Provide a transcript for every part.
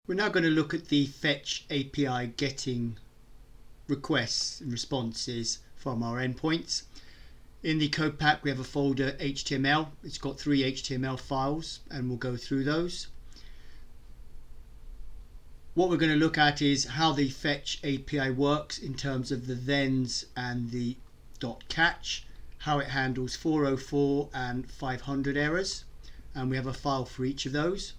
We're now going to look at the Fetch API getting requests and responses from our endpoints. In the code pack we have a folder HTML. It's got 3 HTML files and we'll go through those. What we're going to look at is how the Fetch API works in terms of the thens and the .catch, how it handles 404 and 500 errors, and we have a file for each of those.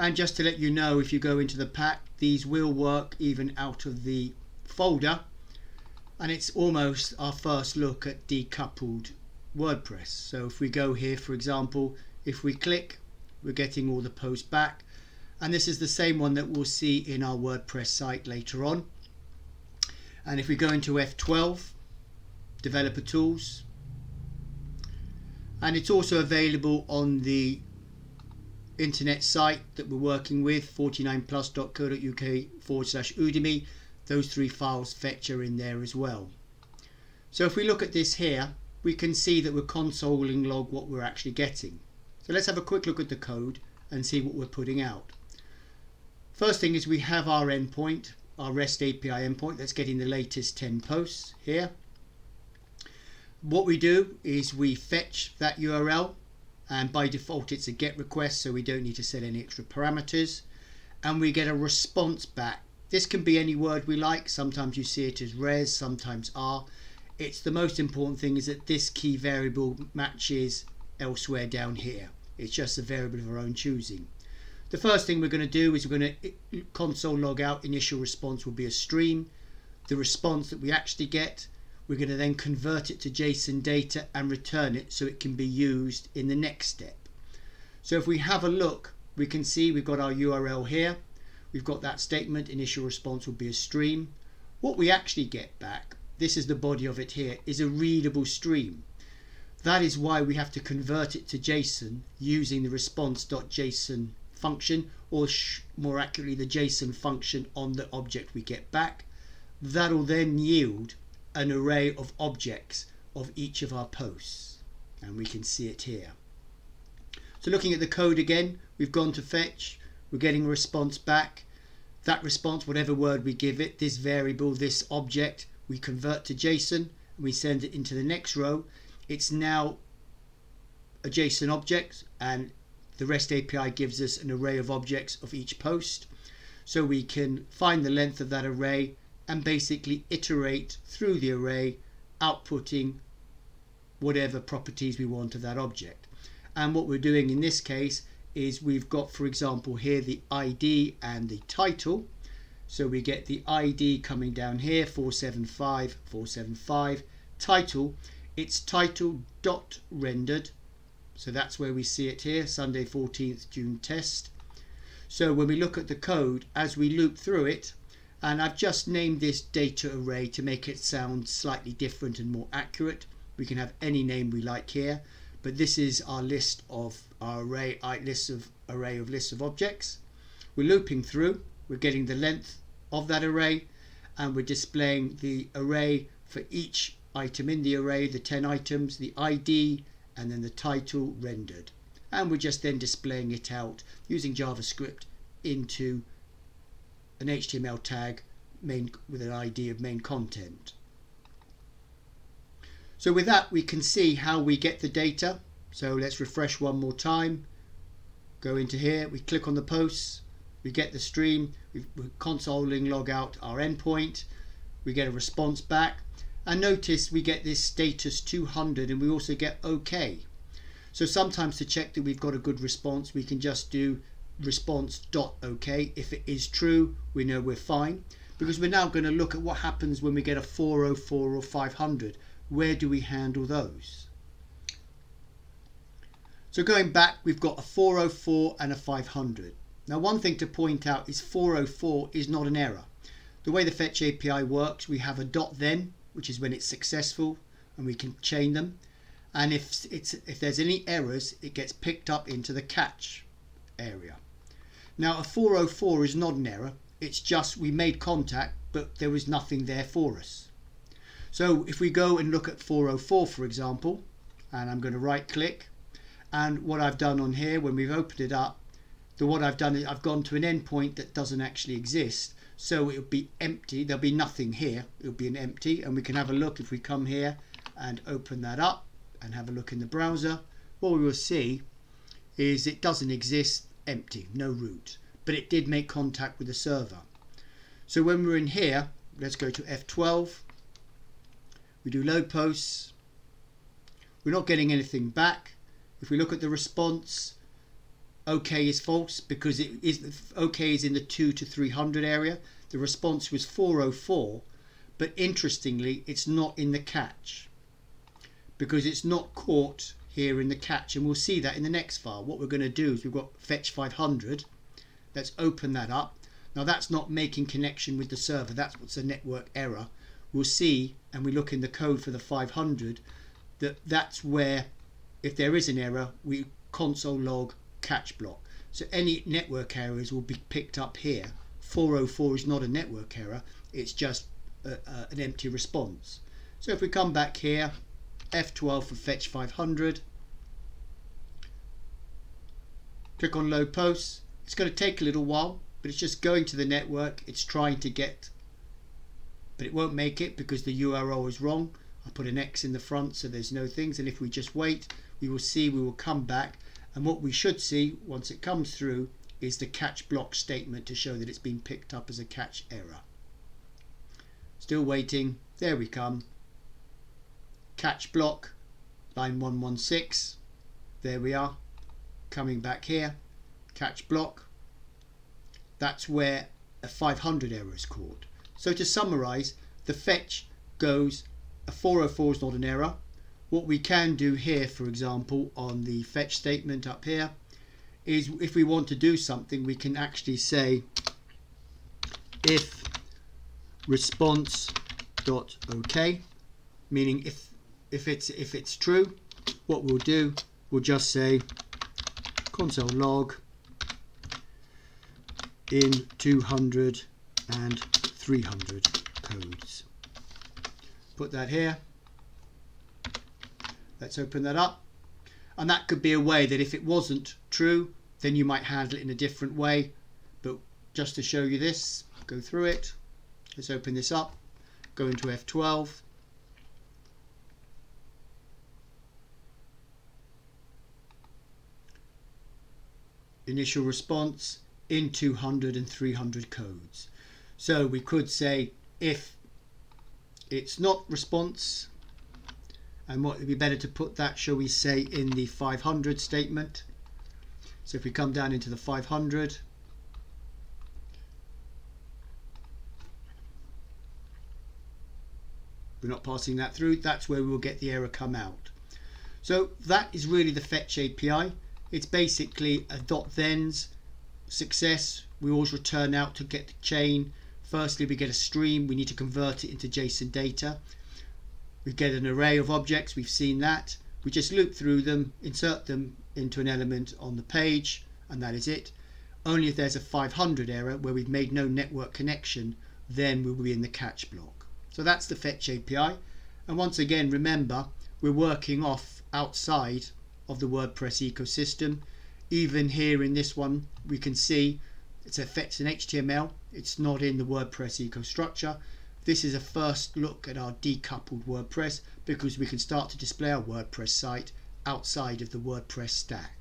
And just to let you know, if you go into the pack, these will work even out of the folder, and it's almost our first look at decoupled WordPress. So if we go here, for example, if we click, we're getting all the posts back, and this is the same one that we'll see in our WordPress site later on. And if we go into F12, developer tools, and it's also available on the internet site that we're working with, 49plus.co.uk/Udemy. Those 3 files Fetch are in there as well. So if we look at this here, we can see that we're consoling log what we're actually getting. So let's have a quick look at the code and see what we're putting out. First thing is we have our endpoint, our REST API endpoint that's getting the latest 10 posts here. What we do is we fetch that URL, and by default it's a GET request, so we don't need to set any extra parameters, and we get a response back. This can be any word we like. Sometimes you see it as res, sometimes r. It's the most important thing is that this key variable matches elsewhere down here. It's just a variable of our own choosing. The first thing we're going to do is we're going to console log out initial response will be a stream. The response that we actually get, we're going to then convert it to JSON data and return it so it can be used in the next step. So if we have a look, we can see we've got our URL here. We've got that statement, initial response will be a stream. What we actually get back, this is the body of it here, is a readable stream. That is why we have to convert it to JSON using the response.json function, or more accurately the JSON function on the object we get back. That'll then yield an array of objects of each of our posts, and we can see it here. So looking at the code again, we've gone to fetch, we're getting a response back. That response, whatever word we give it, this variable, this object, we convert to JSON and we send it into the next row. It's now a JSON object, and the REST API gives us an array of objects of each post, so we can find the length of that array and basically iterate through the array, outputting whatever properties we want of that object. And what we're doing in this case is we've got, for example, here the ID and the title. So we get the ID coming down here, 475, 475. Title, it's title.rendered. So that's where we see it here, Sunday 14th June test. So when we look at the code, as we loop through it, and I've just named this data array to make it sound slightly different and more accurate. We can have any name we like here, but this is our list of our array, lists of objects. We're looping through, we're getting the length of that array, and we're displaying the array for each item in the array, the 10 items, the ID, and then the title rendered. And we're just then displaying it out using JavaScript into an HTML tag with an ID of main content. So with that we can see how we get the data. So let's refresh one more time. Go into here, we click on the posts, we get the stream, we're consoling log out our endpoint, we get a response back, and notice we get this status 200 and we also get OK. So sometimes to check that we've got a good response, we can just do response.ok. If it is true, we know we're fine, because we're now going to look at what happens when we get a 404 or 500. Where do we handle those? So going back, we've got a 404 and a 500. Now one thing to point out is 404 is not an error. The way the Fetch API works, we have a .then, which is when it's successful, and we can chain them. And if there's any errors, it gets picked up into the catch area. Now a 404 is not an error, it's just we made contact but there was nothing there for us. So if we go and look at 404 for example, and I'm going to right click, and what I've done on here when we've opened it up, what I've done is I've gone to an endpoint that doesn't actually exist, so it'll be empty. There'll be nothing here, it'll be an empty. And we can have a look if we come here and open that up and have a look in the browser. What we will see is it doesn't exist, empty, no root, but it did make contact with the server. So when we're in here, let's go to F12, we do load posts, we're not getting anything back. If we look at the response, OK is false because OK is in the 2 to 300 area. The response was 404, but interestingly it's not in the catch because it's not caught here in the catch, and we'll see that in the next file. What we're going to do is we've got fetch 500. Let's open that up. Now that's not making connection with the server, that's what's a network error. We'll see, and we look in the code for the 500, that's where, if there is an error, we console log catch block. So any network errors will be picked up here. 404 is not a network error, it's just an empty response. So if we come back here, F12 for fetch 500, click on load posts. It's going to take a little while, but it's just going to the network. It's trying to get, but it won't make it because the URL is wrong. I put an X in the front so there's no things, and if we just wait, we will come back, and what we should see once it comes through is the catch block statement to show that it's been picked up as a catch error. Still waiting. There we come. Catch block, line 116. There we are. Coming back here, catch block. That's where a 500 error is caught. So to summarize, the fetch goes, a 404 is not an error. What we can do here, for example, on the fetch statement up here, is if we want to do something, we can actually say if response.ok, meaning if it's true, what we'll do, we'll just say console log in 200 and 300 codes. Put that here. Let's open that up. And that could be a way that if it wasn't true, then you might handle it in a different way. But just to show you this, go through it. Let's open this up. Go into F12. Initial response in 200 and 300 codes. So we could say if it's not response, and what would be better to put that, shall we say, in the 500 statement. So if we come down into the 500, we're not passing that through, that's where we will get the error come out. So that is really the fetch API. It's basically a .thens success. We always return out to get the chain. Firstly, we get a stream, we need to convert it into JSON data. We get an array of objects, we've seen that. We just loop through them, insert them into an element on the page, and that is it. Only if there's a 500 error where we've made no network connection, then we will be in the catch block. So that's the fetch API. And once again, remember, we're working off outside of the WordPress ecosystem. Even here in this one, we can see it's an HTML. It's not in the WordPress ecostructure. This is a first look at our decoupled WordPress because we can start to display our WordPress site outside of the WordPress stack.